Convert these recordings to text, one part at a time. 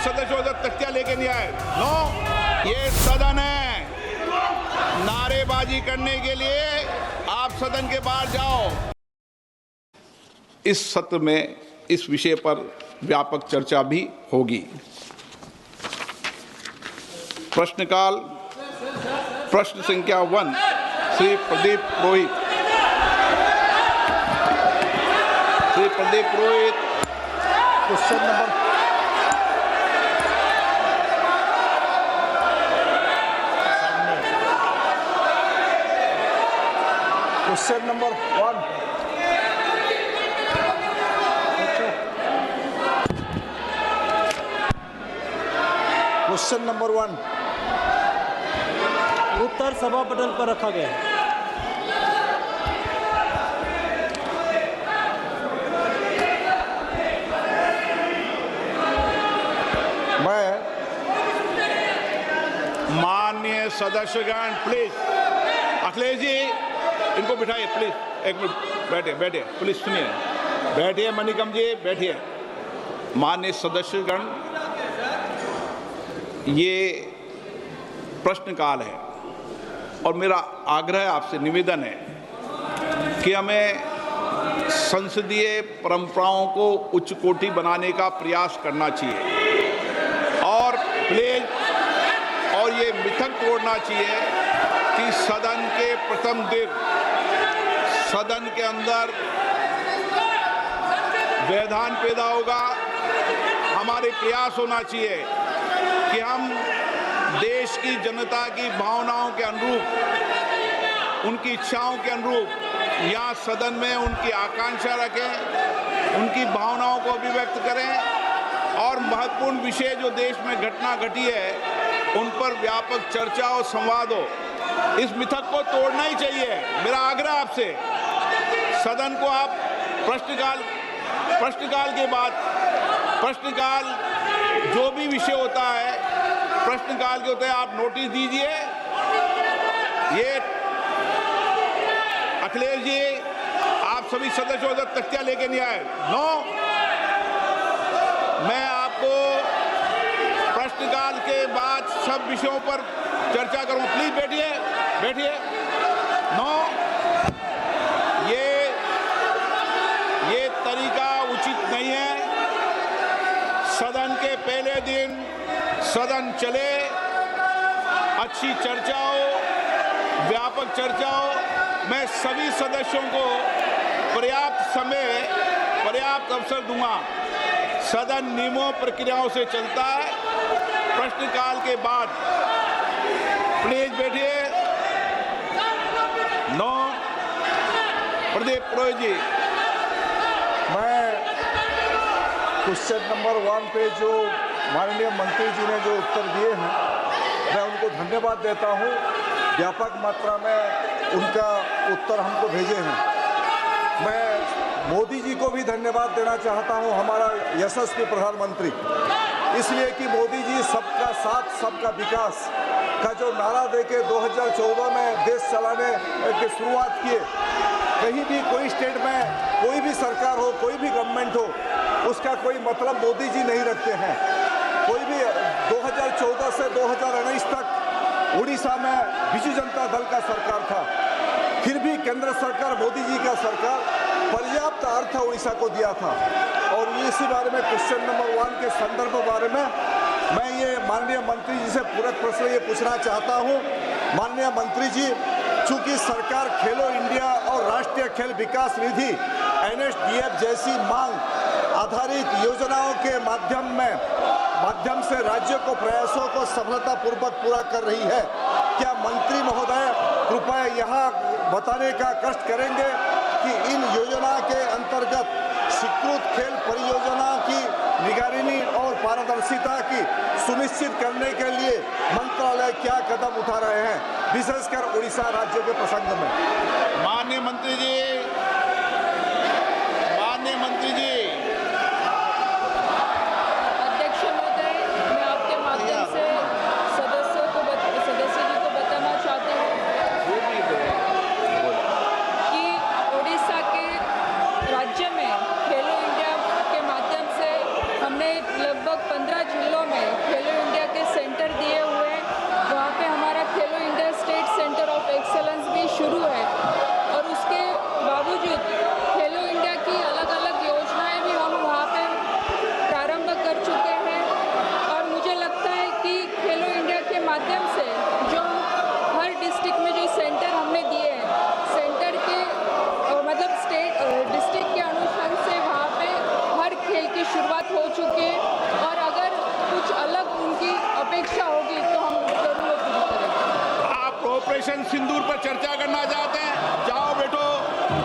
सदस्यों तक तख्तियां लेके नहीं आए। नो, ये सदन है, नारेबाजी करने के लिए आप सदन के बाहर जाओ। इस सत्र में इस विषय पर व्यापक चर्चा भी होगी। प्रश्नकाल प्रश्न संख्या 1 Shri Pradeep Purohit. Shri Pradeep Purohit, question number question number 1। Question number 1 उत्तर सभा पटल पर रखा गया है। मैं माननीय सदस्यगण, प्लीज अखिलेश जी इनको बिठाइए प्लीज। एक मिनट बैठिए, बैठिए प्लीज, सुनिए, बैठिए मणिकम जी, बैठिए। माननीय सदस्यगण, ये प्रश्नकाल है और मेरा आग्रह आपसे निवेदन है कि हमें संसदीय परंपराओं को उच्च कोटि बनाने का प्रयास करना चाहिए और प्लीज, और ये मिथक तोड़ना चाहिए कि सदन के प्रथम दिन सदन के अंदर व्यवधान पैदा होगा। हमारे प्रयास होना चाहिए कि हम देश की जनता की भावनाओं के अनुरूप, उनकी इच्छाओं के अनुरूप यहाँ सदन में उनकी आकांक्षा रखें, उनकी भावनाओं को अभिव्यक्त करें और महत्वपूर्ण विषय जो देश में घटना घटी है उन पर व्यापक चर्चा और संवाद हो। इस मिथक को तोड़ना ही चाहिए। मेरा आग्रह आपसे, सदन को आप प्रश्नकाल के बाद, प्रश्नकाल जो भी विषय होता है प्रश्नकाल के होते हैं, आप नोटिस दीजिए। ये अखिलेश जी, आप सभी सदस्यों तक तख्तियां लेके नहीं आए। नो, मैं आपको प्रश्नकाल के बाद सब विषयों पर चर्चा करूं। प्लीज बैठिए, बैठिए। नो, ये तरीका उचित नहीं है। सदन के पहले दिन सदन चले, अच्छी चर्चा हो, व्यापक चर्चा हो। मैं सभी सदस्यों को पर्याप्त समय, पर्याप्त अवसर दूंगा। सदन नियमों प्रक्रियाओं से चलता है। प्रश्नकाल के बाद प्लीज बैठिए। नो, प्रदीप पुरोहित जी। मैं क्वेश्चन नंबर 1 पे जो माननीय मंत्री जी ने जो उत्तर दिए हैं, मैं उनको धन्यवाद देता हूं। व्यापक मात्रा में उनका उत्तर हमको भेजे हैं। मैं मोदी जी को भी धन्यवाद देना चाहता हूं, हमारा यशस्वी प्रधानमंत्री, इसलिए कि मोदी जी सबका साथ सबका विकास का जो नारा देके 2014 में देश चलाने की शुरुआत किए। कहीं भी कोई स्टेट में कोई भी सरकार हो, कोई भी गवर्नमेंट हो, उसका कोई मतलब मोदी जी नहीं रखते हैं। कोई भी 2014 से 2019 तक उड़ीसा में बीजू जनता दल का सरकार था, फिर भी केंद्र सरकार, मोदी जी का सरकार पर्याप्त अर्थ उड़ीसा को दिया था। और इसी बारे में क्वेश्चन नंबर 1 के संदर्भ बारे में मैं ये माननीय मंत्री जी से पूरक प्रश्न ये पूछना चाहता हूँ। माननीय मंत्री जी, चूंकि सरकार खेलो इंडिया और राष्ट्रीय खेल विकास निधि NSDF जैसी मांग आधारित योजनाओं के माध्यम से राज्यों को प्रयासों को सफलतापूर्वक पूरा कर रही है, क्या मंत्री महोदय कृपया यहाँ बताने का कष्ट करेंगे कि इन योजना के अंतर्गत स्वीकृत खेल परियोजना की निगरानी और पारदर्शिता की सुनिश्चित करने के लिए मंत्रालय क्या कदम उठा रहे हैं, विशेषकर उड़ीसा राज्य के प्रसंग में? माननीय मंत्री जी, अध्यक्ष महोदय, मैं आपके माध्यम से सदस्य जी को बताना चाहती हूँ कि उड़ीसा के राज्य में खेलो इंडिया के माध्यम से हमने लगभग 15 जिलों में माध्यम से जो हर डिस्ट्रिक्ट में जो सेंटर हमने दिए हैं, सेंटर के मतलब स्टेट डिस्ट्रिक्ट के अनुसार से वहाँ पे हर खेल की शुरुआत हो चुकी है और अगर कुछ अलग उनकी अपेक्षा होगी तो हम जरूर वो पूरी करेंगे। आप ऑपरेशन सिंदूर पर चर्चा करना चाहते हैं? जाओ बैठो,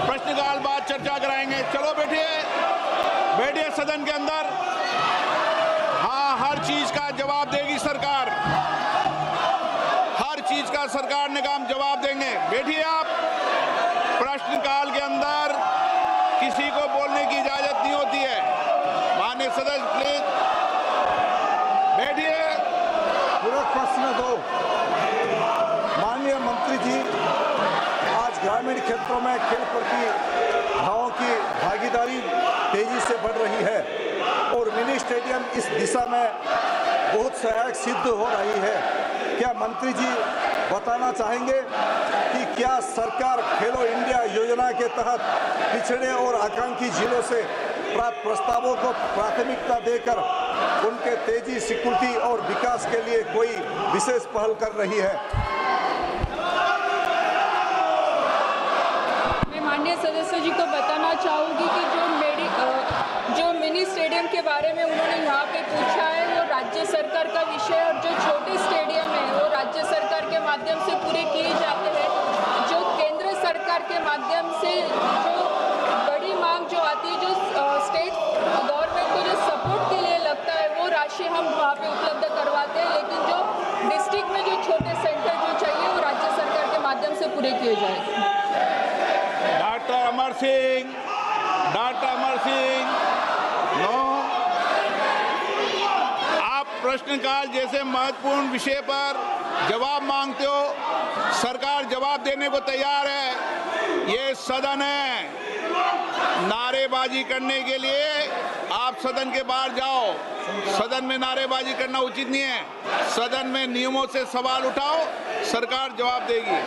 प्रश्नकाल बाद चर्चा कराएंगे। चलो बैठिए, बैठिए सदन के अंदर। हाँ, हर चीज का जवाब देगी सरकार, हर चीज का सरकार ने काम जवाब देंगे। बैठिए आप। प्रश्नकाल के अंदर किसी को बोलने की इजाजत नहीं होती है। माननीय सदस्य प्लीज बैठिए। पूरक प्रश्न 2। माननीय मंत्री जी, आज ग्रामीण क्षेत्रों में खेल प्रतिभाओं की भागीदारी तेजी से बढ़ रही है और मिनी स्टेडियम इस दिशा में बहुत सहायक सिद्ध हो रही है। क्या मंत्री जी बताना चाहेंगे कि क्या सरकार खेलो इंडिया योजना के तहत पिछड़े और आकांक्षी जिलों से प्राप्त प्रस्तावों को प्राथमिकता देकर उनके तेजी, सिक्योरिटी और विकास के लिए कोई विशेष पहल कर रही है? मैं माननीय सदस्य जी को बताना चाहूँगी कि जो मिनी स्टेडियम के बारे में उन्होंने यहाँ पे पूछा है वो राज्य सरकार का विषय है और जो छोटे स्टेडियम है वो राज्य सरकार के माध्यम से पूरे किए जाते हैं। जो केंद्र सरकार के माध्यम से जो बड़ी मांग जो आती है, जो स्टेट गवर्नमेंट को जो सपोर्ट के लिए लगता है वो राशि हम वहाँ पे उपलब्ध करवाते हैं, लेकिन जो डिस्ट्रिक्ट में जो छोटे सेंटर जो चाहिए वो राज्य सरकार के माध्यम से पूरे किए जाएंगे। Doctor Amar Singh, doctor Amar Singh, no. आप प्रश्नकाल जैसे महत्वपूर्ण विषय पर जवाब मांगते हो, सरकार जवाब देने को तैयार है। ये सदन है, नारेबाजी करने के लिए आप सदन के बाहर जाओ। सदन में नारेबाजी करना उचित नहीं है। सदन में नियमों से सवाल उठाओ, सरकार जवाब देगी।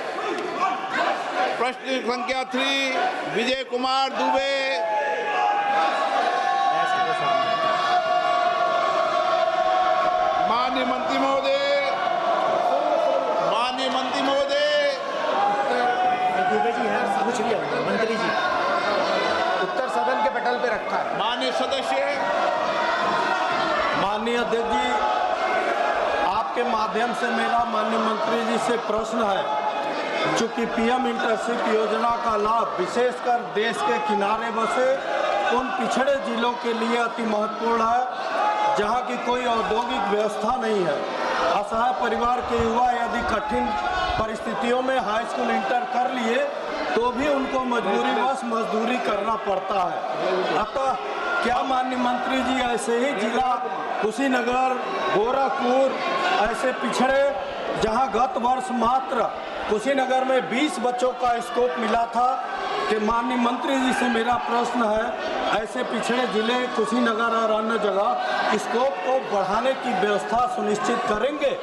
प्रश्न संख्या 3 विजय कुमार दुबे। माननीय मंत्री महोदय, माननीय मंत्री महोदय, दुबे जी हैं, पूछ लिया मंत्री जी। उत्तर सदन के पटल पे रखा है। माननीय सदस्य। माननीय अध्यक्ष जी, आपके माध्यम से मेरा माननीय मंत्री जी से प्रश्न है। चूँकि पीएम इंटर्नशिप योजना का लाभ विशेषकर देश के किनारे बसे उन पिछड़े जिलों के लिए अति महत्वपूर्ण है जहां की कोई औद्योगिक व्यवस्था नहीं है। असहाय परिवार के युवा यदि कठिन परिस्थितियों में हाई स्कूल इंटर कर लिए तो भी उनको मजबूरीवश मजदूरी करना पड़ता है। अतः क्या माननीय मंत्री जी ऐसे ही जिला कुशीनगर, गोरखपुर ऐसे पिछड़े जहां गत वर्ष मात्र कुशीनगर में 20 बच्चों का स्कोप मिला था कि माननीय मंत्री जी से मेरा प्रश्न है, ऐसे पिछड़े जिले कुशीनगर और अन्य जगह स्कोप को बढ़ाने की व्यवस्था सुनिश्चित करेंगे?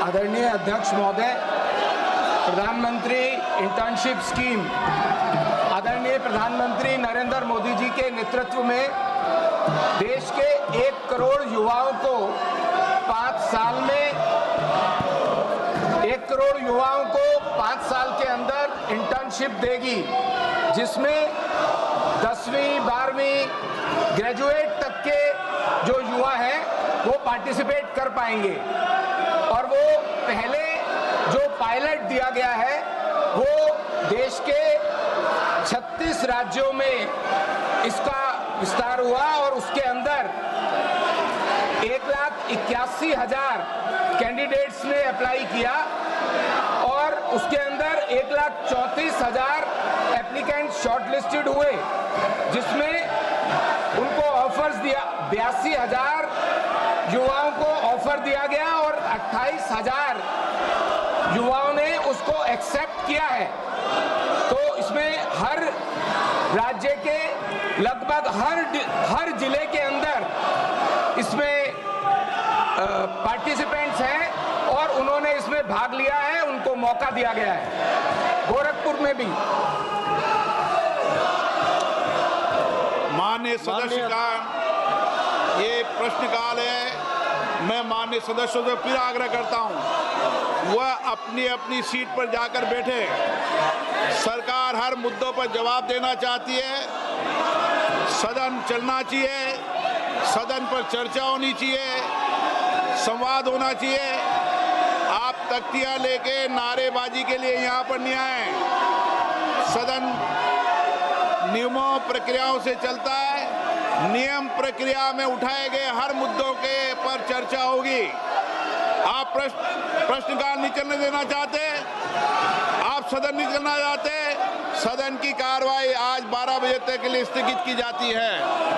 आदरणीय अध्यक्ष महोदय, प्रधानमंत्री इंटर्नशिप स्कीम आदरणीय प्रधानमंत्री नरेंद्र मोदी जी के नेतृत्व में देश के 1 करोड़ युवाओं को 5 साल में 1 करोड़ युवाओं को 5 साल के अंदर इंटर्नशिप देगी, जिसमें 10वीं 12वीं ग्रेजुएट तक के जो युवा हैं वो पार्टिसिपेट कर पाएंगे। और वो पहले जो पायलट दिया गया है वो देश के 36 राज्यों में इसका विस्तार हुआ और उसके अंदर 1,81,000 कैंडिडेट्स ने अप्लाई किया और उसके अंदर 1,34,000 एप्लीकेंट शॉर्टलिस्टेड हुए, जिसमें उनको ऑफर्स दिया 82,000 युवाओं को ऑफर दिया गया और 28,000 युवाओं ने उसको एक्सेप्ट किया है। तो इसमें हर राज्य के लगभग हर जिले के अंदर इसमें पार्टिसिपेंट्स हैं और उन्होंने इसमें भाग लिया है, उनको मौका दिया गया है। गोरखपुर में भी माननीय सदस्य का ये प्रश्नकाल है। मैं माननीय सदस्यों से फिर आग्रह करता हूं, वह अपनी अपनी सीट पर जाकर बैठे। सरकार हर मुद्दों पर जवाब देना चाहती है। सदन चलना चाहिए, सदन पर चर्चा होनी चाहिए, संवाद होना चाहिए। आप तख्तियां लेके नारेबाजी के लिए यहाँ पर नहीं आए। सदन नियमों प्रक्रियाओं से चलता है। नियम प्रक्रिया में उठाए गए हर मुद्दों के पर चर्चा होगी। आप प्रश्नकाल नहीं चलने देना चाहते, आप सदन नहीं चलना चाहते, सदन की कार्रवाई आज 12 बजे तक के लिए स्थगित की जाती है।